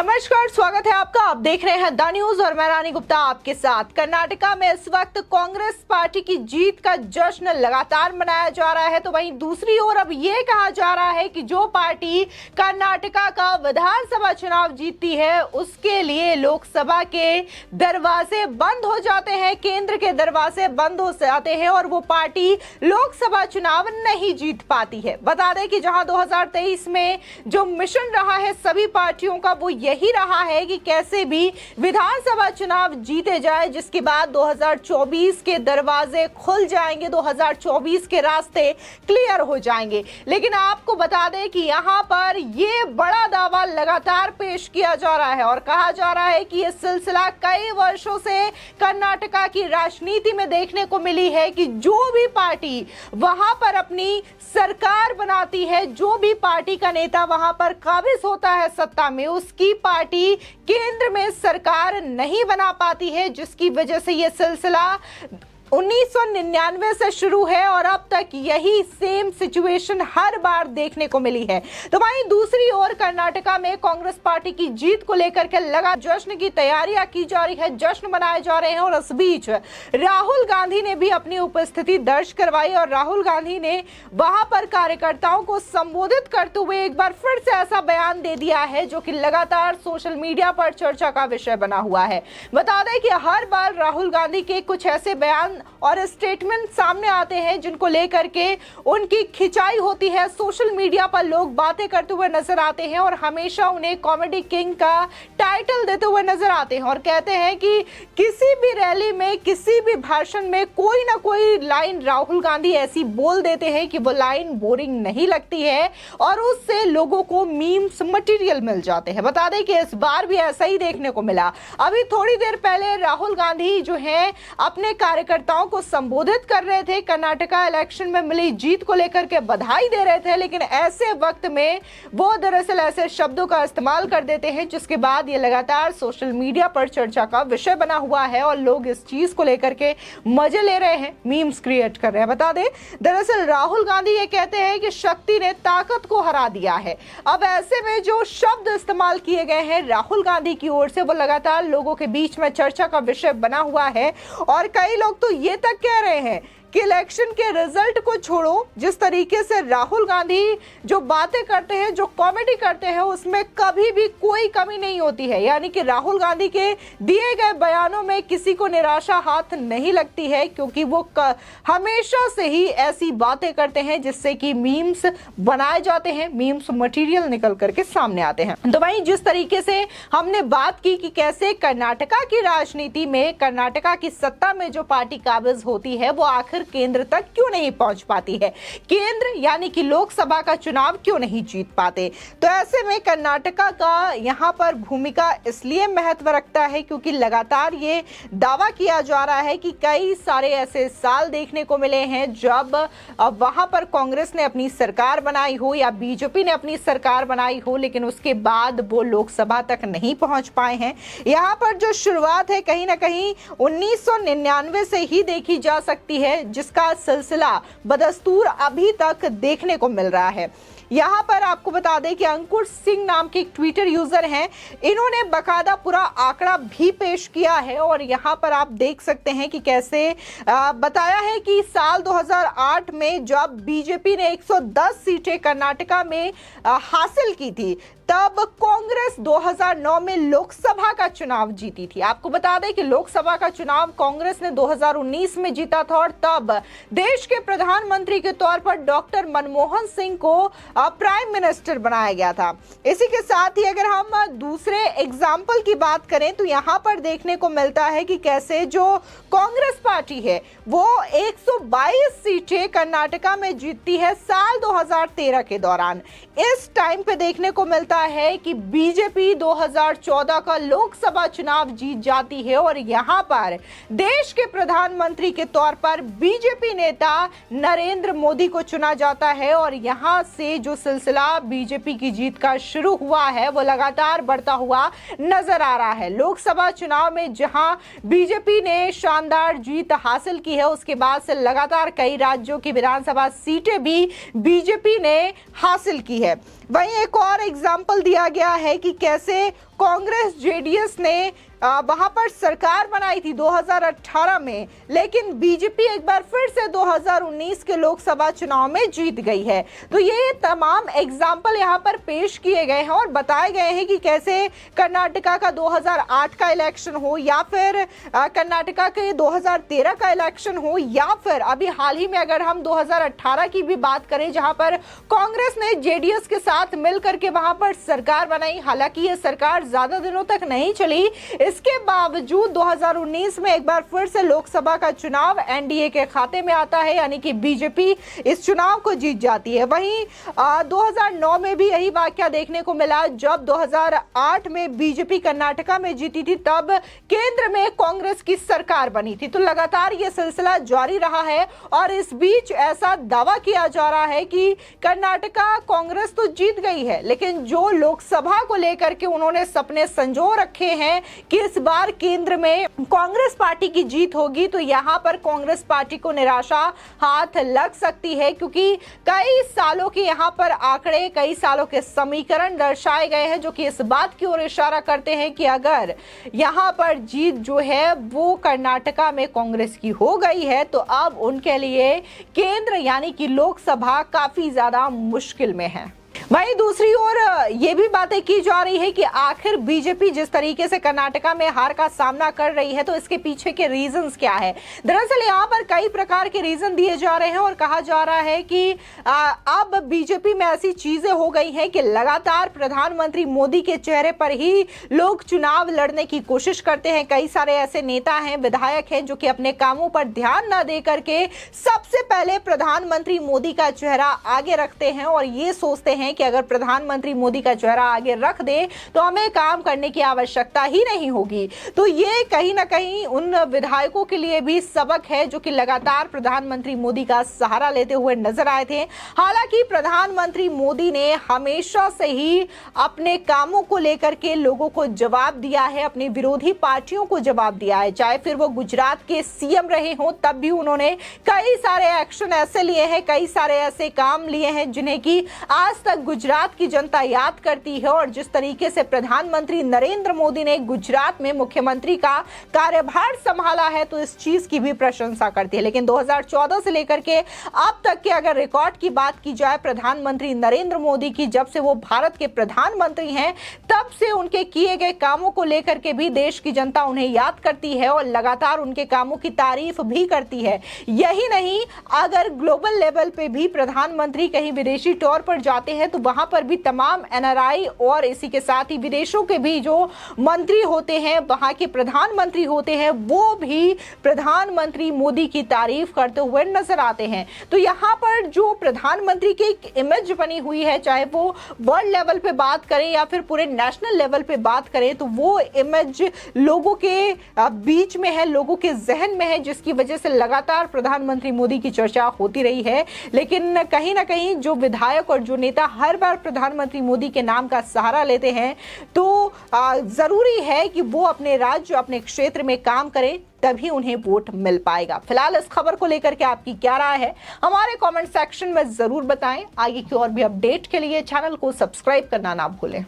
नमस्कार, स्वागत है आपका। आप देख रहे हैं द न्यूज और मैं रानी गुप्ता आपके साथ। कर्नाटका में इस वक्त कांग्रेस पार्टी की जीत का जश्न लगातार मनाया जा रहा है, तो वहीं दूसरी ओर अब ये कहा जा रहा है कि जो पार्टी कर्नाटका का विधानसभा चुनाव जीतती है उसके लिए लोकसभा के दरवाजे बंद हो जाते हैं, केंद्र के दरवाजे बंद हो जाते हैं और वो पार्टी लोकसभा चुनाव नहीं जीत पाती है। बता दें कि जहां 2023 में जो मिशन रहा है सभी पार्टियों का वो यही रहा है कि कैसे भी विधानसभा चुनाव जीते जाए, जिसके बाद 2024 के दरवाजे खुल जाएंगे, 2024 के रास्ते क्लियर हो जाएंगे। लेकिन आपको बता दें कि यहां पर ये बड़ा दावा लगातार पेश किया जा रहा है और कहा जा रहा है कि यह सिलसिला कई वर्षों से कर्नाटका की राजनीति में देखने को मिली है कि जो भी पार्टी वहां पर अपनी सरकार बनाती है, जो भी पार्टी का नेता वहां पर काबिज होता है सत्ता में, उसकी पार्टी केंद्र में सरकार नहीं बना पाती है, जिसकी वजह से यह सिलसिला 1999 से शुरू है और अब तक यही सेम सिचुएशन हर बार देखने को मिली है। तो वहीं दूसरी ओर कर्नाटका में कांग्रेस पार्टी की जीत को लेकर के लगा जश्न की तैयारियां की जा रही है, जश्न मनाए जा रहे हैं और इस बीच राहुल गांधी ने भी अपनी उपस्थिति दर्ज करवाई और राहुल गांधी ने वहां पर कार्यकर्ताओं को संबोधित करते हुए एक बार फिर से ऐसा बयान दे दिया है जो कि लगातार सोशल मीडिया पर चर्चा का विषय बना हुआ है। बता दें कि हर बार राहुल गांधी के कुछ ऐसे बयान और स्टेटमेंट सामने आते हैं जिनको लेकर के उनकी खिंचाई होती है, सोशल मीडिया पर लोग बातें करते हुए नजर आते हैं और हमेशा उन्हें कॉमेडी किंग का टाइटल देते हुए नजर आते हैं और कहते हैं कि किसी भी रैली में, किसी भी भाषण में कोई ना कोई लाइन राहुल गांधी ऐसी बोल देते हैं कि वो लाइन बोरिंग नहीं लगती है और उससे लोगों को मीम्स मटेरियल मिल जाते हैं। बता दें कि इस बार भी ऐसा ही देखने को मिला। अभी थोड़ी देर पहले राहुल गांधी जो है अपने कार्यकर्ताओं को संबोधित कर रहे थे, कर्नाटका इलेक्शन में मिली जीत को लेकर के बधाई दे रहे थे, लेकिन ऐसे वक्त में वो दरअसल ऐसे शब्दों का इस्तेमाल कर देते हैं जिसके बाद ये लगातार सोशल मीडिया पर चर्चा का विषय बना हुआ है और लोग इस चीज को लेकर के मजे ले रहे हैं, मीम्स क्रिएट कर रहे हैं। बता दें दरअसल राहुल गांधी ये कहते हैं कि शक्ति ने ताकत को हरा दिया है। अब ऐसे में जो शब्द इस्तेमाल किए गए हैं राहुल गांधी की ओर से वो लगातार लोगों के बीच में चर्चा का विषय बना हुआ है और कई लोग तो ये तक कह रहे हैं कि इलेक्शन के रिजल्ट को छोड़ो, जिस तरीके से राहुल गांधी जो बातें करते हैं, जो कॉमेडी करते हैं, उसमें कभी भी कोई कमी नहीं होती है। यानी कि राहुल गांधी के दिए गए बयानों में किसी को निराशा हाथ नहीं लगती है, क्योंकि वो हमेशा से ही ऐसी बातें करते हैं जिससे कि मीम्स बनाए जाते हैं, मीम्स मटेरियल निकल करके सामने आते हैं। तो वहीं जिस तरीके से हमने बात की कि कैसे कर्नाटका की राजनीति में, कर्नाटका की सत्ता में जो पार्टी काबिज होती है वो आखिर केंद्र तक क्यों नहीं पहुंच पाती है, केंद्र यानी कि लोकसभा का चुनाव क्यों नहीं जीत पाते। तो ऐसे में कर्नाटका का यहां पर भूमिका इसलिए महत्व रखता है क्योंकि लगातार ये दावा किया जा रहा है कि कई सारे ऐसे साल देखने को मिले हैं जब वहां पर कांग्रेस ने अपनी सरकार बनाई हो या बीजेपी ने अपनी सरकार बनाई हो, लेकिन उसके बाद वो लोकसभा तक नहीं पहुंच पाए हैं। यहां पर जो शुरुआत है कहीं ना कहीं 1999 से ही देखी जा सकती है, जिसका सिलसिला बदस्तूर अभी तक देखने को मिल रहा है। यहाँ पर आपको बता दें कि अंकुर सिंह नाम के एक ट्विटर यूजर हैं, इन्होंने बकायदा पूरा आंकड़ा भी पेश किया है और यहाँ पर आप देख सकते हैं कि कैसे बताया है कि साल 2008 में जब बीजेपी ने 110 सीटें कर्नाटका में हासिल की थी, तब कांग्रेस 2009 में लोकसभा का चुनाव जीती थी। आपको बता दें कि लोकसभा का चुनाव कांग्रेस ने 2019 में जीता था और तब देश के प्रधानमंत्री के तौर पर डॉक्टर मनमोहन सिंह को प्राइम मिनिस्टर बनाया गया था। इसी के साथ ही अगर हम दूसरे एग्जाम्पल की बात करें तो यहाँ पर देखने को मिलता है कि कैसे जो कांग्रेस पार्टी है वो 122 सीटें कर्नाटका में जीतती है साल 2013 के दौरान। इस टाइम पे देखने को मिलता है कि बीजेपी 2014 का लोकसभा चुनाव जीत जाती है और यहां पर देश के प्रधानमंत्री के तौर पर बीजेपी नेता नरेंद्र मोदी को चुना जाता है और यहां से जो सिलसिला बीजेपी की जीत का शुरू हुआ है वो लगातार बढ़ता हुआ नजर आ रहा है। लोकसभा चुनाव में जहां बीजेपी ने शानदार जीत हासिल की है, उसके बाद से लगातार कई राज्यों की विधानसभा सीटें भी बीजेपी ने हासिल की है। वहीं एक और एग्जाम्पल दिया गया है कि कैसे कांग्रेस जेडीएस ने वहां पर सरकार बनाई थी 2018 में, लेकिन बीजेपी एक बार फिर से 2019 के लोकसभा चुनाव में जीत गई है। तो ये तमाम एग्जाम्पल यहाँ पर पेश किए गए हैं और बताए गए हैं कि कैसे कर्नाटका का 2008 का इलेक्शन हो या फिर कर्नाटका के 2013 का इलेक्शन हो या फिर अभी हाल ही में अगर हम 2018 की भी बात करें जहां पर कांग्रेस ने जेडीएस के साथ मिलकर के वहां पर सरकार बनाई। हालांकि ये सरकार ज्यादा दिनों तक नहीं चली, इसके बावजूद 2019 में एक बार फिर से लोकसभा का चुनाव एनडीए के खाते में आता है, यानी कि बीजेपी इस चुनाव को जीत जाती है। वहीं 2009 में भी यही वाकया देखने को मिला, जब 2008 में बीजेपी कर्नाटका में जीती थी तब केंद्र में कांग्रेस की सरकार बनी थी। तो लगातार ये सिलसिला जारी रहा है और इस बीच ऐसा दावा किया जा रहा है कि कर्नाटका कांग्रेस तो जीत गई है, लेकिन जो लोकसभा को लेकर के उन्होंने सपने संजो रखे हैं कि इस बार केंद्र में कांग्रेस पार्टी की जीत होगी, तो यहां पर कांग्रेस पार्टी को निराशा हाथ लग सकती है, क्योंकि कई सालों के यहां पर आंकड़े, कई सालों के समीकरण दर्शाए गए हैं जो कि इस बात की ओर इशारा करते हैं कि अगर यहां पर जीत जो है वो कर्नाटका में कांग्रेस की हो गई है तो अब उनके लिए केंद्र यानी कि लोकसभा काफी ज्यादा मुश्किल में है। वहीं दूसरी ओर ये भी बातें की जा रही है कि आखिर बीजेपी जिस तरीके से कर्नाटका में हार का सामना कर रही है तो इसके पीछे के रीजंस क्या है। दरअसल यहाँ पर कई प्रकार के रीजन दिए जा रहे हैं और कहा जा रहा है कि अब बीजेपी में ऐसी चीजें हो गई हैं कि लगातार प्रधानमंत्री मोदी के चेहरे पर ही लोग चुनाव लड़ने की कोशिश करते हैं। कई सारे ऐसे नेता हैं, विधायक हैं जो कि अपने कामों पर ध्यान न दे करके सबसे पहले प्रधानमंत्री मोदी का चेहरा आगे रखते हैं और ये सोचते हैं कि अगर प्रधानमंत्री मोदी का चेहरा आगे रख दे तो हमें काम करने की आवश्यकता ही नहीं होगी। तो ये कहीं ना कहीं उन विधायकों के लिए भी सबक है जो कि लगातार प्रधानमंत्री मोदी का सहारा लेते हुए नजर आए थे। हालांकि प्रधानमंत्री मोदी ने हमेशा से ही अपने कामों को लेकर के लोगों को जवाब दिया है, अपनी विरोधी पार्टियों को जवाब दिया है। चाहे फिर वो गुजरात के सीएम रहे हों तब भी उन्होंने कई सारे एक्शन ऐसे लिए हैं, कई सारे ऐसे काम लिए हैं जिन्हें कि आज तक गुजरात की जनता याद करती है। और जिस तरीके से प्रधानमंत्री नरेंद्र मोदी ने गुजरात में मुख्यमंत्री का कार्यभार संभाला है तो इस चीज की भी प्रशंसा करती है। लेकिन 2014 से लेकर के अब तक के अगर रिकॉर्ड की बात की जाए प्रधानमंत्री नरेंद्र मोदी की, जब से वो भारत के प्रधानमंत्री हैं तब से उनके किए गए कामों को लेकर के भी देश की जनता उन्हें याद करती है और लगातार उनके कामों की तारीफ भी करती है। यही नहीं, अगर ग्लोबल लेवल पे भी प्रधानमंत्री कहीं विदेशी तौर पर जाते हैं तो वहां पर भी तमाम एनआरआई और इसी के साथ ही विदेशों के भी जो मंत्री होते हैं, वहां के प्रधानमंत्री होते हैं, वो भी प्रधानमंत्री मोदी की तारीफ करते हुए नजर आते हैं। तो यहां पर जो प्रधानमंत्री की एक इमेज बनी हुई है, चाहे वो वर्ल्ड लेवल पे बात करें या फिर पूरे नेशनल लेवल पे बात करें, तो वो इमेज लोगों के बीच में है, लोगों के जहन में है, जिसकी वजह से लगातार प्रधानमंत्री मोदी की चर्चा होती रही है। लेकिन कहीं ना कहीं जो विधायक और जो नेता हर बार प्रधानमंत्री मोदी के नाम का सहारा लेते हैं तो जरूरी है कि वो अपने राज्य, अपने क्षेत्र में काम करें, तभी उन्हें वोट मिल पाएगा। फिलहाल इस खबर को लेकर के आपकी क्या राय है हमारे कमेंट सेक्शन में जरूर बताएं। आगे की और भी अपडेट के लिए चैनल को सब्सक्राइब करना ना भूलें।